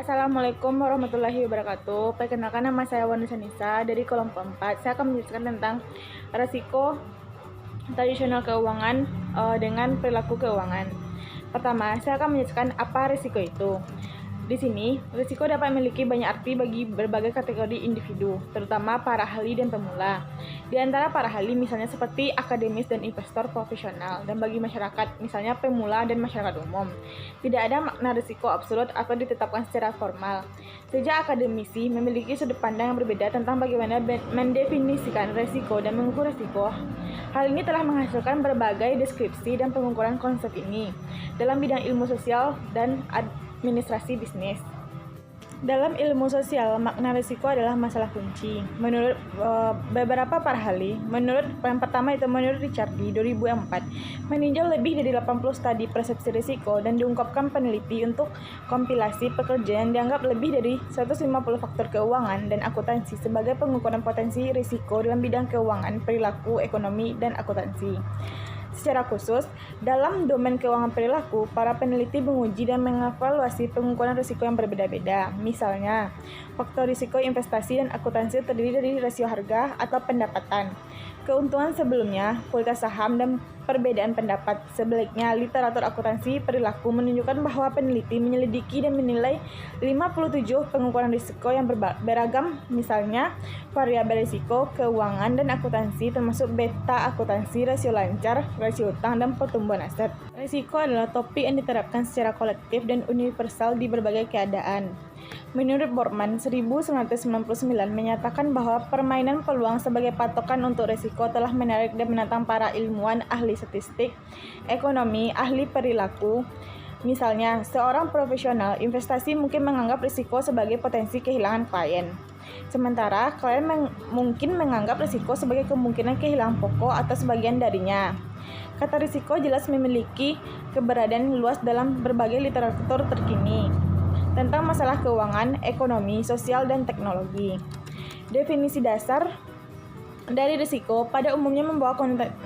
Assalamualaikum warahmatullahi wabarakatuh. Perkenalkan, nama saya Wanusa Nisa dari kelompok 4. Saya akan menjelaskan tentang resiko tradisional keuangan dengan perilaku keuangan. Pertama, saya akan menjelaskan apa risiko itu. Di sini, risiko dapat memiliki banyak arti bagi berbagai kategori individu, terutama para ahli dan pemula. Di antara para ahli misalnya seperti akademis dan investor profesional, dan bagi masyarakat misalnya pemula dan masyarakat umum. Tidak ada makna risiko absolut atau ditetapkan secara formal. Sejak akademisi memiliki sudut pandang yang berbeda tentang bagaimana mendefinisikan risiko dan mengukur risiko. Hal ini telah menghasilkan berbagai deskripsi dan pengukuran konsep ini dalam bidang ilmu sosial dan administrasi bisnis. Dalam ilmu sosial, makna risiko adalah masalah kunci. Menurut beberapa para ahli, yang pertama itu menurut Richard di 2004, meninjau lebih dari 80 studi persepsi risiko dan diungkapkan peneliti untuk kompilasi pekerjaan yang dianggap lebih dari 150 faktor keuangan dan akuntansi sebagai pengukuran potensi risiko dalam bidang keuangan, perilaku, ekonomi, dan akuntansi. Secara khusus, dalam domain keuangan perilaku, para peneliti menguji dan mengevaluasi pengukuran risiko yang berbeda-beda. Misalnya, faktor risiko investasi dan akuntansi terdiri dari rasio harga atau pendapatan, keuntungan sebelumnya, kualitas saham, dan perbedaan pendapat. Sebaliknya, literatur akuntansi perilaku menunjukkan bahwa peneliti menyelidiki dan menilai 57 pengukuran risiko yang beragam, misalnya variabel risiko, keuangan, dan akuntansi termasuk beta akuntansi, rasio lancar, rasio utang, dan pertumbuhan aset. Risiko adalah topik yang diterapkan secara kolektif dan universal di berbagai keadaan. Menurut Borman, 1999 menyatakan bahwa permainan peluang sebagai patokan untuk risiko telah menarik dan menantang para ilmuwan, ahli statistik, ekonomi, ahli perilaku. Misalnya, seorang profesional investasi mungkin menganggap risiko sebagai potensi kehilangan klien. Sementara, klien mungkin menganggap risiko sebagai kemungkinan kehilangan pokok atau sebagian darinya. Kata risiko jelas memiliki keberadaan luas dalam berbagai literatur terkini tentang masalah keuangan, ekonomi, sosial, dan teknologi. Definisi dasar dari risiko pada umumnya membawa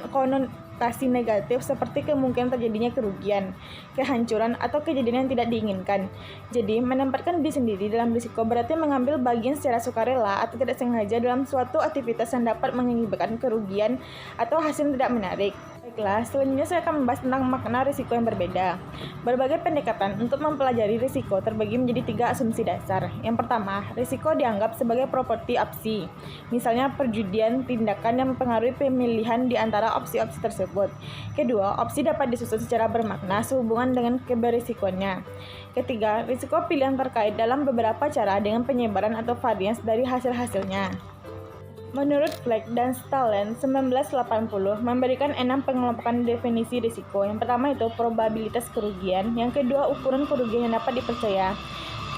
konotasi negatif seperti kemungkinan terjadinya kerugian, kehancuran, atau kejadian yang tidak diinginkan. Jadi, menempatkan diri sendiri dalam risiko berarti mengambil bagian secara sukarela atau tidak sengaja dalam suatu aktivitas yang dapat mengakibatkan kerugian atau hasil tidak menarik. Baiklah, selanjutnya saya akan membahas tentang makna risiko yang berbeda. Berbagai pendekatan untuk mempelajari risiko terbagi menjadi 3 asumsi dasar. Yang pertama, risiko dianggap sebagai properti opsi. Misalnya perjudian, tindakan yang mempengaruhi pemilihan di antara opsi-opsi tersebut. Kedua, opsi dapat disusun secara bermakna sehubungan dengan keberisikonya. Ketiga, risiko pilihan terkait dalam beberapa cara dengan penyebaran atau varians dari hasil-hasilnya. Menurut Fleck dan Stallen, 1980 memberikan 6 pengelompokan definisi risiko. Yang pertama itu probabilitas kerugian, yang kedua ukuran kerugian yang dapat dipercaya,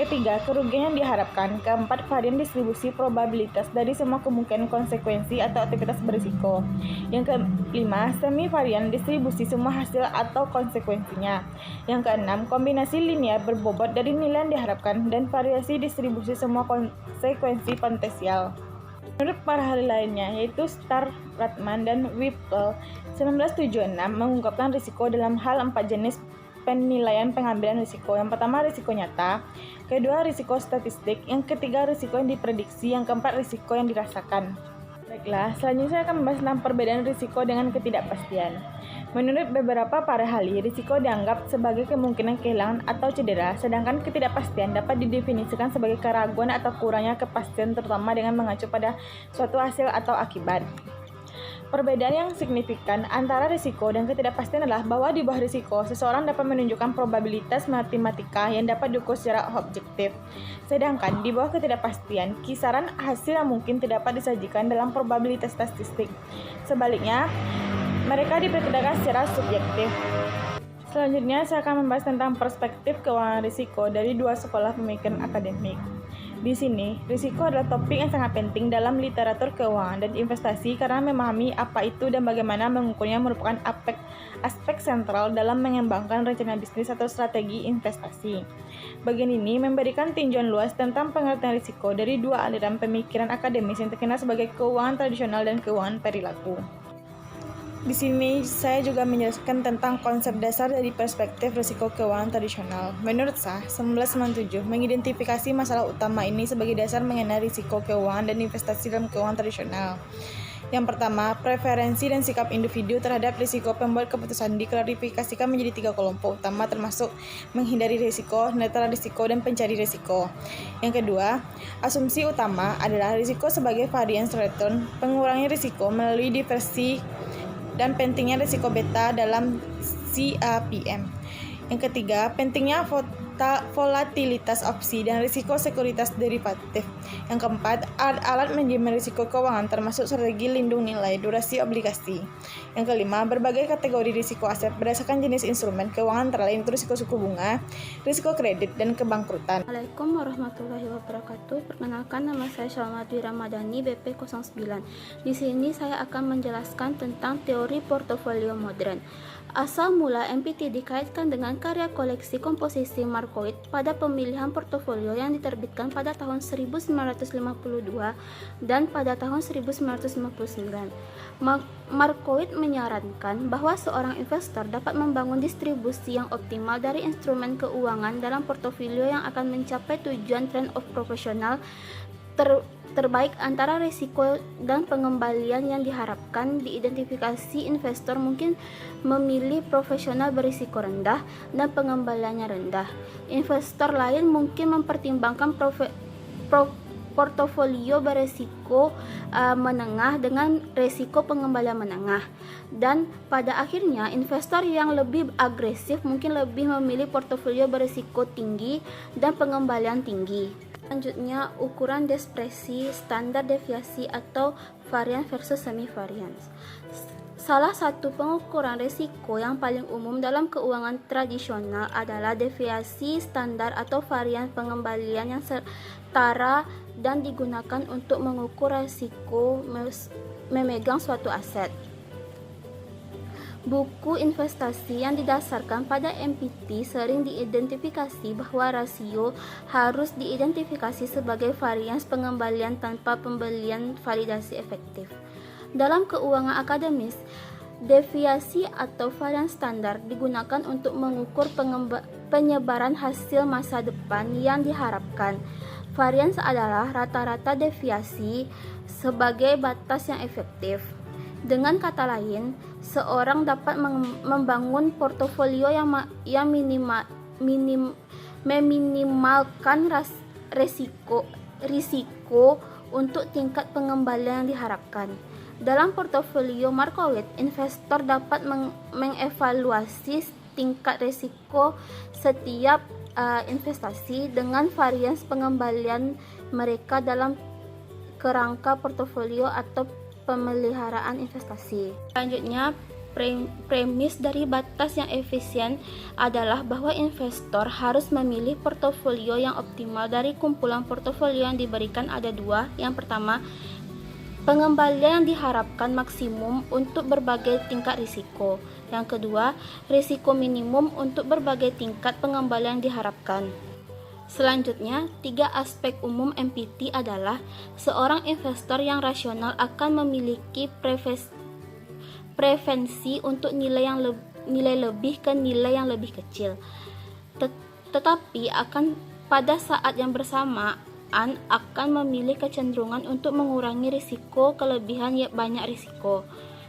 ketiga kerugian yang diharapkan, keempat varian distribusi probabilitas dari semua kemungkinan konsekuensi atau aktivitas berisiko, yang kelima semi varian distribusi semua hasil atau konsekuensinya, yang keenam kombinasi linear berbobot dari nilai yang diharapkan dan variasi distribusi semua konsekuensi potensial. Menurut para ahli lainnya, yaitu Starr, Ratman, dan Whipple, 1976 mengungkapkan risiko dalam hal 4 jenis penilaian pengambilan risiko. Yang pertama, risiko nyata, kedua, risiko statistik, yang ketiga, risiko yang diprediksi, yang keempat, risiko yang dirasakan. Baiklah, selanjutnya saya akan membahas tentang perbedaan risiko dengan ketidakpastian. Menurut beberapa para ahli, risiko dianggap sebagai kemungkinan kehilangan atau cedera, sedangkan ketidakpastian dapat didefinisikan sebagai keraguan atau kurangnya kepastian terutama dengan mengacu pada suatu hasil atau akibat. Perbedaan yang signifikan antara risiko dan ketidakpastian adalah bahwa di bawah risiko, seseorang dapat menunjukkan probabilitas matematika yang dapat diukur secara objektif. Sedangkan di bawah ketidakpastian, kisaran hasil yang mungkin tidak dapat disajikan dalam probabilitas statistik. Sebaliknya, mereka diperkirakan secara subjektif. Selanjutnya, saya akan membahas tentang perspektif keuangan risiko dari 2 sekolah pemikiran akademik. Di sini, risiko adalah topik yang sangat penting dalam literatur keuangan dan investasi karena memahami apa itu dan bagaimana mengukurnya merupakan aspek sentral dalam mengembangkan rencana bisnis atau strategi investasi. Bagian ini memberikan tinjauan luas tentang pengertian risiko dari 2 aliran pemikiran akademis yang terkenal sebagai keuangan tradisional dan keuangan perilaku. Di sini saya juga menjelaskan tentang konsep dasar dari perspektif risiko keuangan tradisional. Menurut Shah, 1997 mengidentifikasi masalah utama ini sebagai dasar mengenai risiko keuangan dan investasi dalam keuangan tradisional. Yang pertama, preferensi dan sikap individu terhadap risiko pembuat keputusan diklarifikasikan menjadi 3 kelompok utama termasuk menghindari risiko, netral risiko, dan pencari risiko. Yang kedua, asumsi utama adalah risiko sebagai variance return, pengurangan risiko melalui diversi dan pentingnya risiko beta dalam CAPM. Yang ketiga, pentingnya volatilitas opsi dan risiko sekuritas derivatif. Yang keempat, alat manajemen risiko keuangan termasuk strategi lindung nilai, durasi obligasi. Yang kelima, berbagai kategori risiko aset berdasarkan jenis instrumen keuangan antara lain risiko suku bunga, risiko kredit, dan kebangkrutan. Assalamualaikum warahmatullahi wabarakatuh. Perkenalkan, nama saya Shalmati Ramadhani, BP 09. Di sini saya akan menjelaskan tentang teori portofolio modern. Asal mula MPT dikaitkan dengan karya koleksi komposisi Markowitz pada pemilihan portofolio yang diterbitkan pada tahun 1952 dan pada tahun 1959. Markowitz menyarankan bahwa seorang investor dapat membangun distribusi yang optimal dari instrumen keuangan dalam portofolio yang akan mencapai tujuan trade-off proporsional terbaik antara risiko dan pengembalian yang diharapkan. Diidentifikasi investor mungkin memilih profesional berisiko rendah dan pengembaliannya rendah. Investor lain mungkin mempertimbangkan portofolio berisiko menengah dengan risiko pengembalian menengah. Dan pada akhirnya investor yang lebih agresif mungkin lebih memilih portofolio berisiko tinggi dan pengembalian tinggi. Selanjutnya, ukuran dispersi, standar deviasi atau varian versus semi variance. Salah satu pengukuran risiko yang paling umum dalam keuangan tradisional adalah deviasi standar atau varian pengembalian yang setara dan digunakan untuk mengukur risiko memegang suatu aset. Buku investasi yang didasarkan pada MPT sering diidentifikasi bahwa rasio harus diidentifikasi sebagai varians pengembalian tanpa pembelian validasi efektif. Dalam keuangan akademis, deviasi atau varian standar digunakan untuk mengukur penyebaran hasil masa depan yang diharapkan. Varians adalah rata-rata deviasi sebagai batas yang efektif. Dengan kata lain, seorang dapat membangun portofolio yang meminimalkan risiko untuk tingkat pengembalian yang diharapkan. Dalam portofolio Markowitz, investor dapat mengevaluasi tingkat risiko setiap investasi dengan varians pengembalian mereka dalam kerangka portofolio atau pemeliharaan investasi. Selanjutnya, premis dari batas yang efisien adalah bahwa investor harus memilih portofolio yang optimal. Dari kumpulan portofolio yang diberikan ada 2. Yang pertama, pengembalian yang diharapkan maksimum untuk berbagai tingkat risiko. Yang kedua, risiko minimum untuk berbagai tingkat pengembalian yang diharapkan. Selanjutnya, 3 aspek umum MPT adalah seorang investor yang rasional akan memiliki preferensi untuk nilai lebih ke nilai yang lebih kecil. Tetapi pada saat yang bersamaan akan memilih kecenderungan untuk mengurangi risiko kelebihan banyak risiko.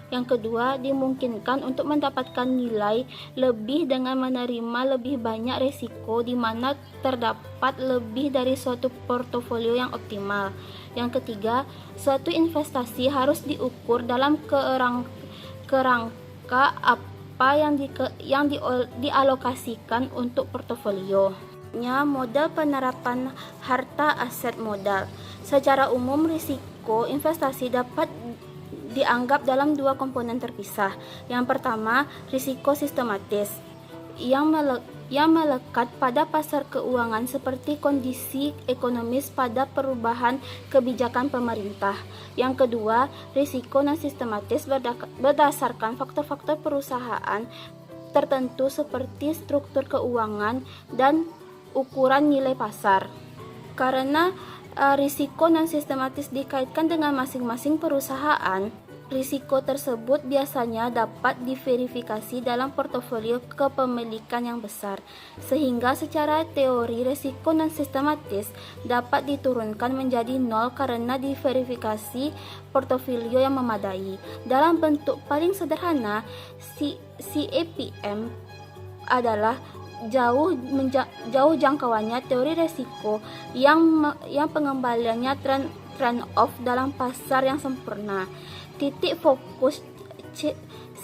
Yang kedua, dimungkinkan untuk mendapatkan nilai lebih dengan menerima lebih banyak risiko di mana terdapat lebih dari suatu portofolio yang optimal. Yang ketiga, suatu investasi harus diukur dalam kerangka apa yang dialokasikan untuk portofolio. Model penerapan harta aset modal. Secara umum, risiko investasi dapat dianggap dalam 2 komponen terpisah. Yang pertama, risiko sistematis yang melekat pada pasar keuangan seperti kondisi ekonomis pada perubahan kebijakan pemerintah. Yang kedua, risiko non sistematis berdasarkan faktor-faktor perusahaan tertentu seperti struktur keuangan dan ukuran nilai pasar. Karena risiko non sistematis dikaitkan dengan masing-masing perusahaan, Risiko tersebut biasanya dapat diverifikasi dalam portofolio kepemilikan yang besar, sehingga secara teori risiko non-sistematis dapat diturunkan menjadi nol karena diverifikasi portofolio yang memadai. Dalam bentuk paling sederhana, CAPM adalah jauh jangkauannya teori risiko yang pengembaliannya trade-off dalam pasar yang sempurna. Titik fokus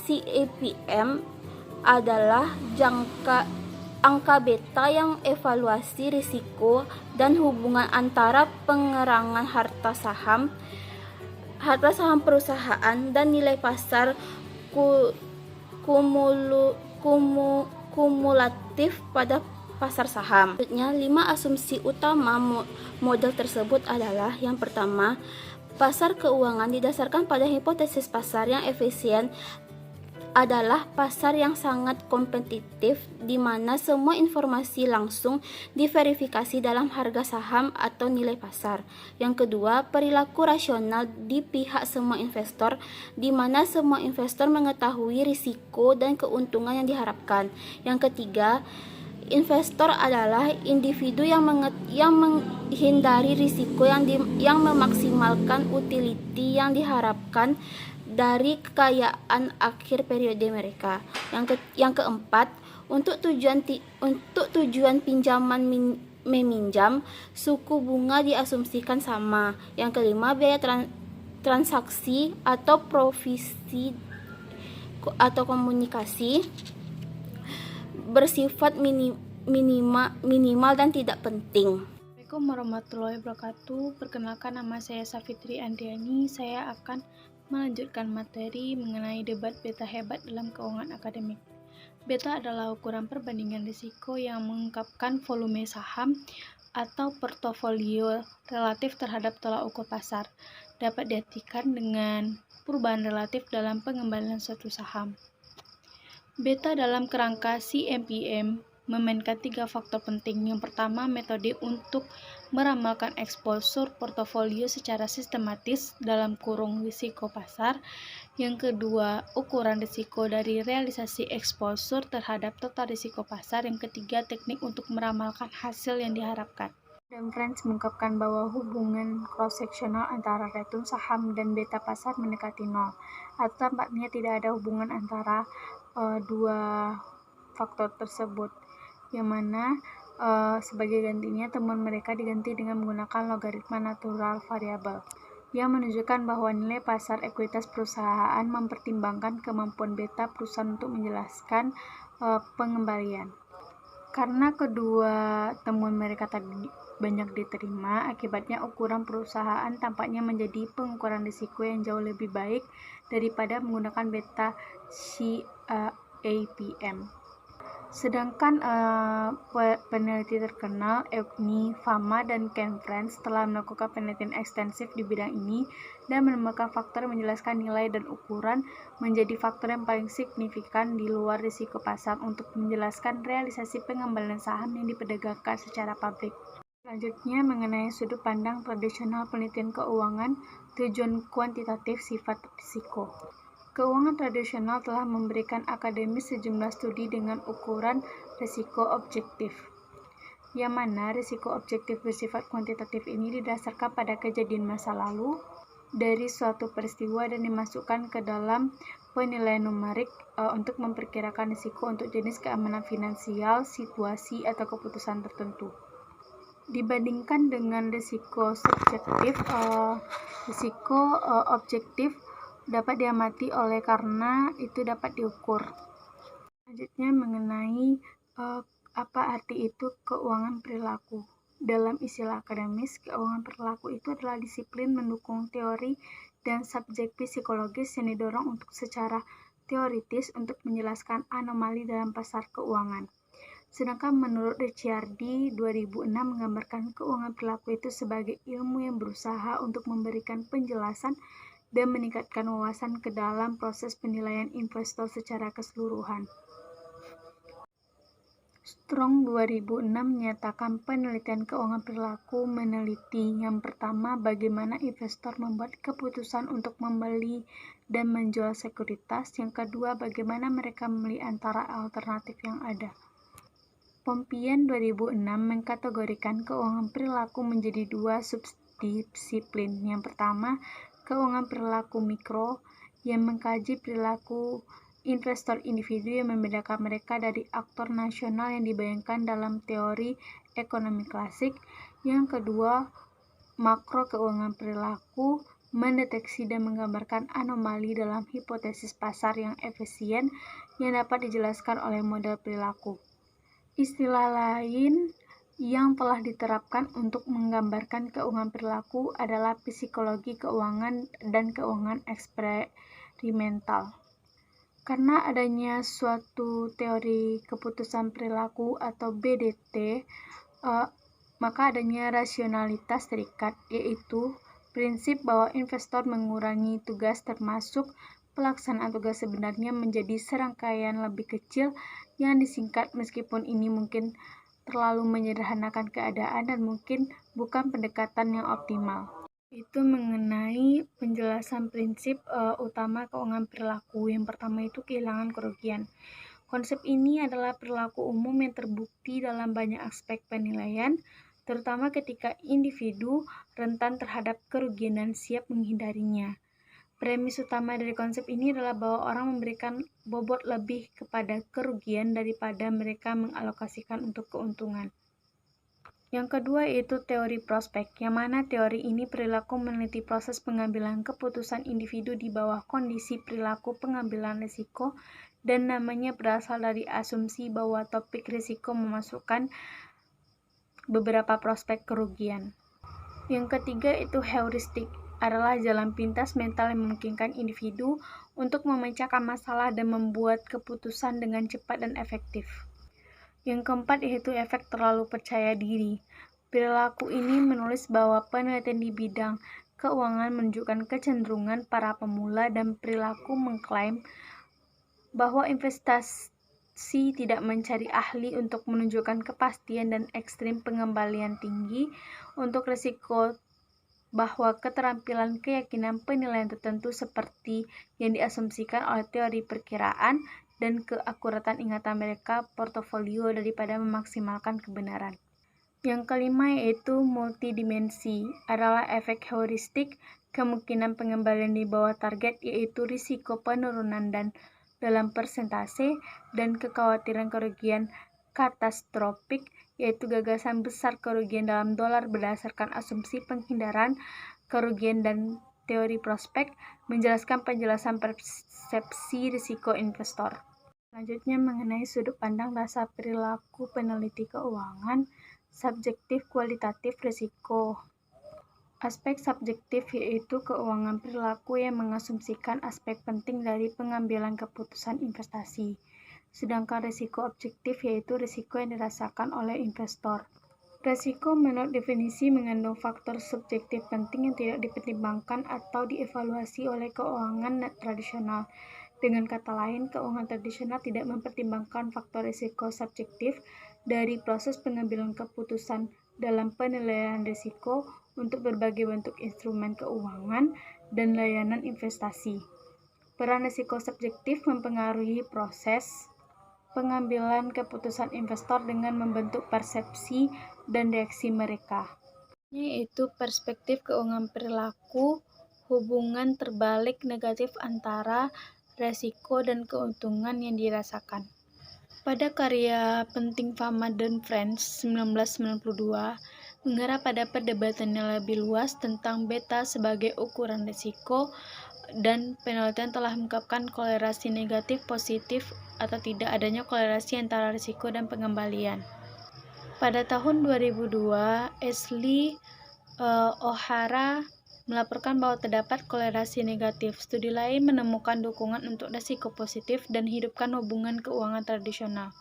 CAPM adalah angka beta yang evaluasi risiko dan hubungan antara pengerangan harta saham perusahaan dan nilai pasar kumulatif pada pasar saham. Selanjutnya, 5 asumsi utama model tersebut adalah: yang pertama, pasar keuangan didasarkan pada hipotesis pasar yang efisien adalah pasar yang sangat kompetitif di mana semua informasi langsung diverifikasi dalam harga saham atau nilai pasar. Yang kedua, perilaku rasional di pihak semua investor di mana semua investor mengetahui risiko dan keuntungan yang diharapkan. Yang ketiga, investor adalah individu yang menghindari risiko yang memaksimalkan utility yang diharapkan dari kekayaan akhir periode mereka. Yang keempat, untuk tujuan pinjaman meminjam, suku bunga diasumsikan sama. Yang kelima, biaya transaksi atau provisi atau komunikasi bersifat minimal dan tidak penting. Assalamualaikum warahmatullahi wabarakatuh. Perkenalkan, nama saya Safitri Andriani. Saya akan melanjutkan materi mengenai debat beta hebat dalam keuangan akademik. Beta adalah ukuran perbandingan risiko yang mengungkapkan volume saham atau portofolio relatif terhadap tolak ukur pasar. Dapat diartikan dengan perubahan relatif dalam pengembalian suatu saham. Beta dalam kerangka CAPM memainkan 3 faktor penting. Yang pertama, metode untuk meramalkan exposure portofolio secara sistematis dalam kurung risiko pasar. Yang kedua, ukuran risiko dari realisasi exposure terhadap total risiko pasar. Yang ketiga, teknik untuk meramalkan hasil yang diharapkan. Dan Friends mengungkapkan bahwa hubungan cross-sectional antara return saham dan beta pasar mendekati nol, atau tampaknya tidak ada hubungan antara dua faktor tersebut, yang mana sebagai gantinya temuan mereka diganti dengan menggunakan logaritma natural variabel yang menunjukkan bahwa nilai pasar ekuitas perusahaan mempertimbangkan kemampuan beta perusahaan untuk menjelaskan pengembalian. Karena kedua temuan mereka tadi banyak diterima, akibatnya ukuran perusahaan tampaknya menjadi pengukuran risiko yang jauh lebih baik daripada menggunakan beta CAPM. Sedangkan peneliti terkenal Eugene Fama dan Ken Friends telah melakukan penelitian ekstensif di bidang ini dan menemukan faktor menjelaskan nilai dan ukuran menjadi faktor yang paling signifikan di luar risiko pasar untuk menjelaskan realisasi pengembalian saham yang diperdagangkan secara publik. Selanjutnya, mengenai sudut pandang tradisional penelitian keuangan, tujuan kuantitatif sifat risiko. Keuangan tradisional telah memberikan akademis sejumlah studi dengan ukuran risiko objektif, yang mana risiko objektif bersifat kuantitatif ini didasarkan pada kejadian masa lalu dari suatu peristiwa dan dimasukkan ke dalam penilaian numerik untuk memperkirakan risiko untuk jenis keamanan finansial, situasi, atau keputusan tertentu. Dibandingkan dengan risiko subjektif, risiko objektif dapat diamati oleh karena itu dapat diukur. Selanjutnya, mengenai apa arti itu keuangan perilaku. Dalam istilah akademis, keuangan perilaku itu adalah disiplin mendukung teori dan subjektif psikologis yang didorong untuk secara teoritis untuk menjelaskan anomali dalam pasar keuangan. Sedangkan menurut Ricciardi 2006 menggambarkan keuangan perilaku itu sebagai ilmu yang berusaha untuk memberikan penjelasan dan meningkatkan wawasan ke dalam proses penilaian investor secara keseluruhan. Strong 2006 menyatakan penelitian keuangan perilaku meneliti yang pertama, bagaimana investor membuat keputusan untuk membeli dan menjual sekuritas. Yang kedua, bagaimana mereka memilih antara alternatif yang ada. Pompian 2006 mengkategorikan keuangan perilaku menjadi dua subdisiplin. Yang pertama, keuangan perilaku mikro yang mengkaji perilaku investor individu yang membedakan mereka dari aktor nasional yang dibayangkan dalam teori ekonomi klasik. Yang kedua, makro keuangan perilaku mendeteksi dan menggambarkan anomali dalam hipotesis pasar yang efisien yang dapat dijelaskan oleh model perilaku. Istilah lain yang telah diterapkan untuk menggambarkan keuangan perilaku adalah psikologi keuangan dan keuangan eksperimental. Karena adanya suatu teori keputusan perilaku atau BDT, maka adanya rasionalitas terikat, yaitu prinsip bahwa investor mengurangi tugas termasuk pelaksanaan tugas sebenarnya menjadi serangkaian lebih kecil yang disingkat, meskipun ini mungkin terlalu menyederhanakan keadaan dan mungkin bukan pendekatan yang optimal. Itu mengenai penjelasan prinsip utama keuangan perilaku. Yang pertama itu kehilangan kerugian. Konsep ini adalah perilaku umum yang terbukti dalam banyak aspek penilaian, terutama ketika individu rentan terhadap kerugian dan siap menghindarinya. Premis utama dari konsep ini adalah bahwa orang memberikan bobot lebih kepada kerugian daripada mereka mengalokasikan untuk keuntungan. Yang kedua yaitu teori prospek, yang mana teori ini perilaku meneliti proses pengambilan keputusan individu di bawah kondisi perilaku pengambilan risiko, dan namanya berasal dari asumsi bahwa topik risiko memasukkan beberapa prospek kerugian. Yang ketiga itu heuristik, adalah jalan pintas mental yang memungkinkan individu untuk memecahkan masalah dan membuat keputusan dengan cepat dan efektif. Yang keempat yaitu efek terlalu percaya diri. Perilaku ini menulis bahwa penelitian di bidang keuangan menunjukkan kecenderungan para pemula dan perilaku mengklaim bahwa investasi tidak mencari ahli untuk menunjukkan kepastian dan ekstrim pengembalian tinggi untuk risiko, bahwa keterampilan keyakinan penilaian tertentu seperti yang diasumsikan oleh teori perkiraan dan keakuratan ingatan mereka portofolio daripada memaksimalkan kebenaran. Yang kelima yaitu multidimensi, adalah efek heuristik, kemungkinan pengembalian di bawah target yaitu risiko penurunan dan dalam persentase, dan kekhawatiran kerugian katastropik yaitu gagasan besar kerugian dalam dolar berdasarkan asumsi penghindaran kerugian, dan teori prospek menjelaskan penjelasan persepsi risiko investor. Selanjutnya mengenai sudut pandang dasar perilaku peneliti keuangan, subjektif kualitatif risiko. Aspek subjektif yaitu keuangan perilaku yang mengasumsikan aspek penting dari pengambilan keputusan investasi. Sedangkan risiko objektif yaitu risiko yang dirasakan oleh investor. Risiko menurut definisi mengandung faktor subjektif penting yang tidak dipertimbangkan atau dievaluasi oleh keuangan tradisional. Dengan kata lain, keuangan tradisional tidak mempertimbangkan faktor risiko subjektif dari proses pengambilan keputusan dalam penilaian risiko untuk berbagai bentuk instrumen keuangan dan layanan investasi. Peran risiko subjektif mempengaruhi proses pengambilan keputusan investor dengan membentuk persepsi dan reaksi mereka, yaitu perspektif keuangan perilaku, hubungan terbalik negatif antara resiko dan keuntungan yang dirasakan. Pada karya penting Fama dan Friends 1992, mengarah pada perdebatan yang lebih luas tentang beta sebagai ukuran risiko, dan penelitian telah mengungkapkan kolerasi negatif positif atau tidak adanya kolerasi antara risiko dan pengembalian. Pada tahun 2002, Ashley O'Hara melaporkan bahwa terdapat kolerasi negatif. Studi lain menemukan dukungan untuk risiko positif dan hidupkan hubungan keuangan tradisional.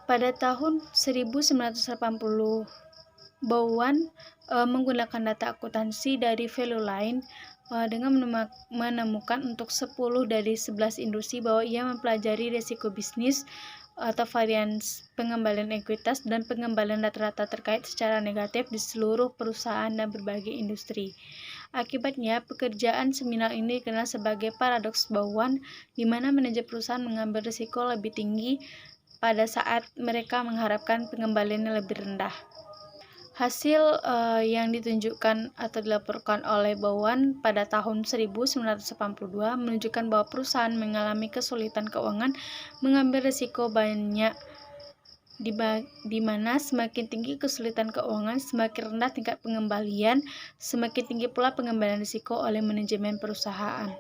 Pada tahun 1980, Bowen menggunakan data akuntansi dari Value Line dengan menemukan untuk 10 dari 11 industri bahwa ia mempelajari risiko bisnis atau varians pengembalian ekuitas dan pengembalian rata-rata terkait secara negatif di seluruh perusahaan dan berbagai industri. Akibatnya, pekerjaan seminar ini dikenal sebagai paradoks bauan, di mana manajer perusahaan mengambil risiko lebih tinggi pada saat mereka mengharapkan pengembalian yang lebih rendah. Hasil yang ditunjukkan atau dilaporkan oleh Bowen pada tahun 1982 menunjukkan bahwa perusahaan mengalami kesulitan keuangan mengambil risiko banyak, di mana semakin tinggi kesulitan keuangan, semakin rendah tingkat pengembalian, semakin tinggi pula pengembalian risiko oleh manajemen perusahaan.